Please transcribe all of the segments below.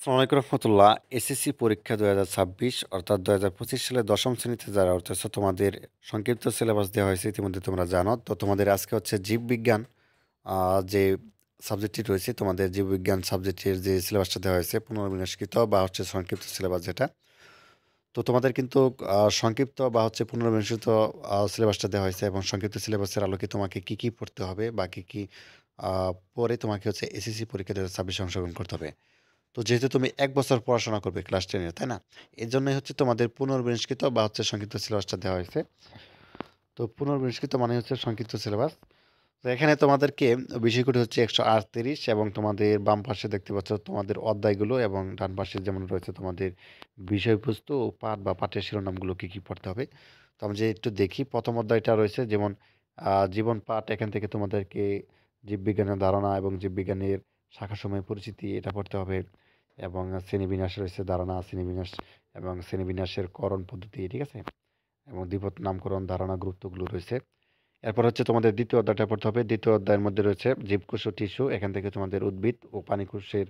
আসসালামু আলাইকুম রহমতুল্লাহ। এসএসসি পরীক্ষা ২০২৬ অর্থাৎ ২০২৫ সালে দশম শ্রেণীতে যারা উঠতেছো তোমাদের সংক্ষিপ্ত সিলেবাস দেওয়া হয়েছে ইতিমধ্যে তোমরা জানো। তো তোমাদের আজকে হচ্ছে জীববিজ্ঞান যে সাবজেক্টটি রয়েছে তোমাদের জীববিজ্ঞান সাবজেক্টের যে সিলেবাসটা দেওয়া হয়েছে পুনর্বিন্যাসকৃত বা হচ্ছে সংক্ষিপ্ত সিলেবাস যেটা। তো তোমাদের কিন্তু সংক্ষিপ্ত বা হচ্ছে পুনর্বিন্যাসিত সিলেবাসটা দেওয়া হয়েছে এবং সংক্ষিপ্ত সিলেবাসের আলোকে তোমাকে কি, কি পড়তে হবে বা কি, কি আ পড়ে তোমাকে হচ্ছে এসএসসি পরীক্ষা ২০২৬ এ অংশগ্রহণ করতে হবে। তো যেহেতু তুমি ১ বছর পড়াশোনা করবে ক্লাস 10 এর, তাই না? এজন্যই হচ্ছে তোমাদের পুনর্বিন্যাসকৃত বা হচ্ছে সংক্ষিপ্ত সিলেবাসটা দেওয়া হয়েছে। তো পুনর্বিন্যাসকৃত মানে হচ্ছে সংক্ষিপ্ত সিলেবাস। তো এখানে তোমাদেরকে বিষয়গুলো হচ্ছে ১৩৮ এবং তোমাদের বাম পাশে দেখতে পাচ্ছ তোমাদের অধ্যায়গুলো এবং ডান পাশে যেমন রয়েছে তোমাদের বিষয়বস্তু ও পাঠ বা পাঠের শিরোনামগুলো কি, কি পড়তে হবে। তো আমি যে একটু দেখি ১ম অধ্যায়টা রয়েছে যেমন জীবন পাঠ এখান থেকে তোমাদেরকে জীববিজ্ঞানের ধারণা এবং জীববিজ্ঞানের শাখাসমূহের পরিচিতি এটা পড়তে হবে এবং শ্রেণীবিন্যাস রয়েছে ধারণা, শ্রেণীবিন্যাস এবং শ্রেণীবিন্যাসের করণ পদ্ধতি, ঠিক আছে? এবং দ্বিপদ নামকরণ, ধারণা, গুরুত্বগুলো রয়েছে। এরপর হচ্ছে তোমাদের ২য় অধ্যায়টা পড়তে হবে। ২য় অধ্যায়ের মধ্যে রয়েছে জীবকোষ ও টিস্যু। এখান থেকে তোমাদের উদ্ভিদ ও প্রাণীকোষের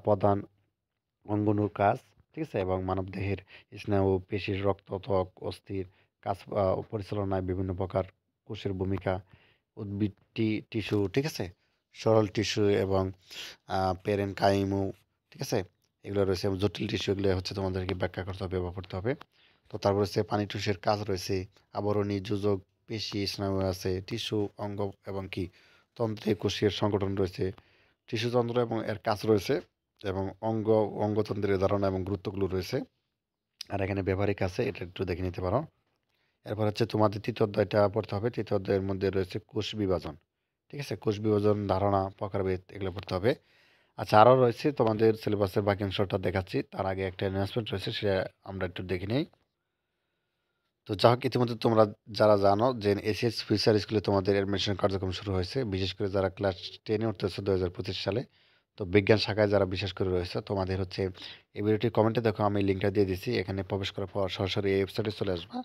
প্রধান অঙ্গাণুর কাজ, ঠিক আছে? এবং মানবদেহের স্নায়ু, পেশির, রক্ত, ত্বক, অস্থির কাজ পরিচালনায় বিভিন্ন প্রকার কোষের ভূমিকা, উদ্ভিদ টিস্যু, ঠিক আছে? সরল টিস্যু এবং পেরেনকাইমু, ঠিক আছে? এগুলো রয়েছে এবং জটিল টিস্যু এগুলো হচ্ছে তোমাদেরকে ব্যাখ্যা করতে হবে বা পড়তে হবে। তো তারপর হচ্ছে পানি টিস্যুর কাজ রয়েছে, আবরণী, যোজক, পেশি, স্নায়ু আছে, টিস্যু, অঙ্গ এবং কি তন্ত্রে কোষীয় সংগঠন রয়েছে, টিস্যুতন্ত্র এবং এর কাজ রয়েছে এবং অঙ্গতন্ত্রের ধারণা এবং গুরুত্বগুলো রয়েছে। আর এখানে ব্যবহারিক আছে, এটা একটু দেখে নিতে পারো। এরপর হচ্ছে তোমাদের ৩য় অধ্যায়টা পড়তে হবে। ৩য় অধ্যায়ের মধ্যে রয়েছে কোষ বিভাজন। ঠিক আছে? কোষ বিভাজন, ধারণা, প্রকারভেদ এগুলো পড়তে হবে। আচ্ছা, আরও রয়েছে তোমাদের সিলেবাসের বাকি অংশটা দেখাচ্ছি। তার আগে একটা অ্যানাউন্সমেন্ট রয়েছে সেটা আমরা একটু দেখে নেই। তো যা হোক ইতিমধ্যে তোমরা যারা জানো যে এসএস ফিউচার স্কুলে তোমাদের অ্যাডমিশন কার্যক্রম শুরু হয়েছে। বিশেষ করে যারা ক্লাস 10 এ উঠতেছে ২০২৫ সালে। তো বিজ্ঞান শাখায় যারা বিশেষ করে রয়েছে তোমাদের হচ্ছে এই ভিডিওটির কমেন্টে দেখো আমি লিঙ্কটা দিয়ে দিচ্ছি। এখানে প্রবেশ করার পর সরাসরি এই ওয়েবসাইটে চলে আসবা।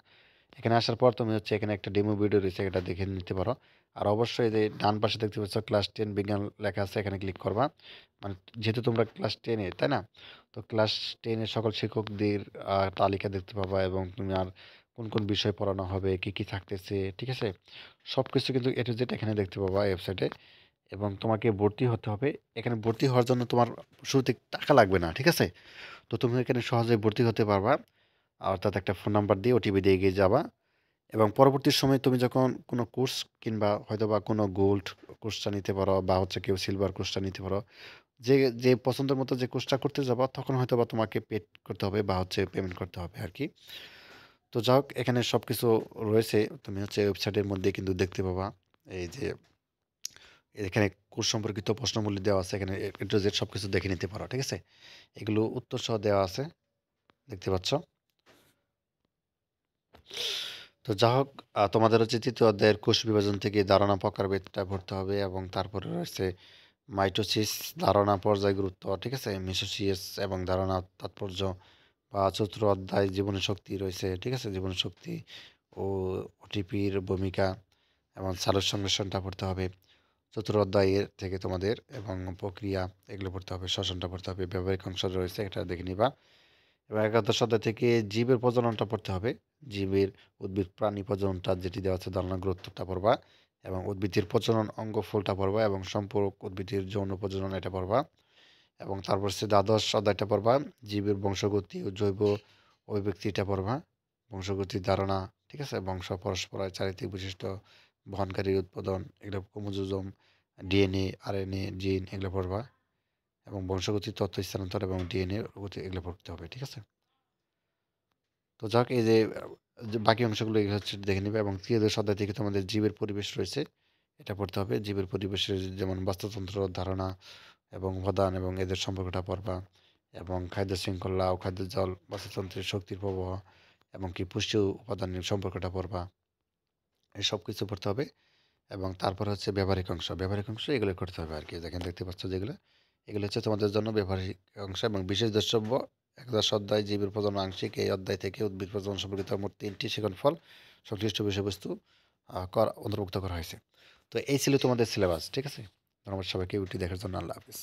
এখানে আসার পর তুমি হচ্ছে এখানে একটা ডেমো ভিডিও রয়েছে এটা দেখে নিতে পারো। আর অবশ্যই এই যে ডান পাশে দেখতে পাচ্ছ ক্লাস 10 বিজ্ঞান লেখা আছে এখানে ক্লিক করবা। মানে যেহেতু তোমরা ক্লাস 10 এ, তাই না? তো ক্লাস 10 এর সকল শিক্ষকদের তালিকা দেখতে পাবা এবং তুমি আর কোন, কোন বিষয় পড়ানো হবে, কি, কি থাকতেছে, ঠিক আছে? সবকিছু কিন্তু A to Z এখানে দেখতে পাবা এই ওয়েবসাইটে এবং তোমাকে ভর্তি হতে হবে। এখানে ভর্তি হওয়ার জন্য তোমার শুরুতে টাকা লাগবে না, ঠিক আছে? তো তুমি এখানে সহজেই ভর্তি হতে পারবা। অর্থাৎ একটা ফোন নাম্বার দিয়ে ওটিপি দিয়ে এগিয়ে যাবা এবং পরবর্তী সময়ে তুমি যখন কোনো কোর্স কিংবা হয়তোবা কোনো গোল্ড কোর্সটা নিতে পারো বা হচ্ছে কেউ সিলভার কোর্সটা নিতে পারো। যে, যে পছন্দের মতো যে কোর্সটা করতে যাবা তখন হয়তোবা তোমাকে পেড করতে হবে বা হচ্ছে পেমেন্ট করতে হবে আরকি। তো যা হোক এখানে সবকিছু রয়েছে। তুমি হচ্ছে ওয়েবসাইটের মধ্যে কিন্তু দেখতে পাবা। এই যে এখানে কোর্স সম্পর্কিত প্রশ্নাবলী দেওয়া আছে। এখানে A to Z সবকিছু দেখে নিতে পারো। ঠিক আছে? এগুলো উত্তর সহ দেওয়া আছে। দেখতে পাচ্ছ? তো যা হোক তোমাদের হচ্ছে ৩য় অধ্যায়ের কোষ বিভাজন থেকে ধারণা প্রকারভেদটা পড়তে হবে এবং তারপরে রয়েছে মাইটোসিস, ধারণা, পর্যায়, গুরুত্ব, ঠিক আছে? মিসোসিস এবং ধারণা, তাৎপর্য বা ৪র্থ অধ্যায় জীবনী শক্তি রয়েছে, ঠিক আছে? জীবনী শক্তি ও ওটিপির ভূমিকা এবং সালোক সংশ্লেষণটা পড়তে হবে। ৪র্থ অধ্যায়ের থেকে তোমাদের এবং প্রক্রিয়া এগুলো পড়তে হবে, শ্বসনটা পড়তে হবে, ব্যবহারিক অংশ রয়েছে এটা দেখে নিবা। এবং একাদশ অধ্যায় থেকে জীবের প্রজননটা পড়তে হবে। জীবের উদ্ভিদ প্রাণী প্রজননটা যেটি দেওয়া আছে ধারণা গুরুত্বটা পড়বা এবং উদ্ভিদের প্রজনন অঙ্গ ফলটা পড়বা এবং সম্পূরক উদ্ভিদের যৌন প্রজনন এটা পড়বা এবং তারপর হচ্ছে দ্বাদশ অধ্যায়টা পড়বা জীবের বংশগতি ও জৈব অভিব্যক্তিটা পড়বা, বংশগতির ধারণা, ঠিক আছে? বংশ পরস্পরায় চারিত্রিক বৈশিষ্ট্য বহনকারী উৎপাদন এগুলো ক্রোমোজোম, ডিএনএ, আরএনএ, জিন এগুলো পড়বা এবং বংশগতির তথ্য স্থানান্তর এবং ডিএনএ গতি এগুলো পড়তে হবে, ঠিক আছে? তো যাক এই যে যে বাকি অংশগুলো এগুলো হচ্ছে দেখে নিবে এবং ত্রিয়োদশ অধ্যায় থেকে তোমাদের জীবের পরিবেশ রয়েছে এটা পড়তে হবে। জীবের পরিবেশের যেমন বাস্তুতন্ত্র ধারণা এবং উপাদান এবং এদের সম্পর্কটা পড়বা এবং খাদ্য শৃঙ্খলা ও খাদ্য জল বাস্তুতন্ত্রের শক্তির প্রবাহ এবং কি পুষ্টি উপাদানের সম্পর্কটা পড়বা। এই সব কিছু পড়তে হবে এবং তারপর হচ্ছে ব্যবহারিক অংশ। ব্যবহারিক অংশ এগুলো করতে হবে আরকি। দেখেন দেখতে পাচ্ছ যেগুলো, এগুলো হচ্ছে তোমাদের জন্য ব্যবহারিক অংশ এবং বিশেষ দ্রষ্টব্য। একাদশ অধ্যায় জীবের প্রজনন আংশিক। এই অধ্যায় থেকে উদ্ভিদ প্রজনন সম্পর্কিত মোট ৩টি শিখন ফল সংশ্লিষ্ট বিষয়বস্তু অন্তর্ভুক্ত করা হয়েছে। তো এই ছিল তোমাদের সিলেবাস। ঠিক আছে? ধন্যবাদ সবাইকে ভিডিওটি দেখার জন্য। আল্লাহ হাফেজ।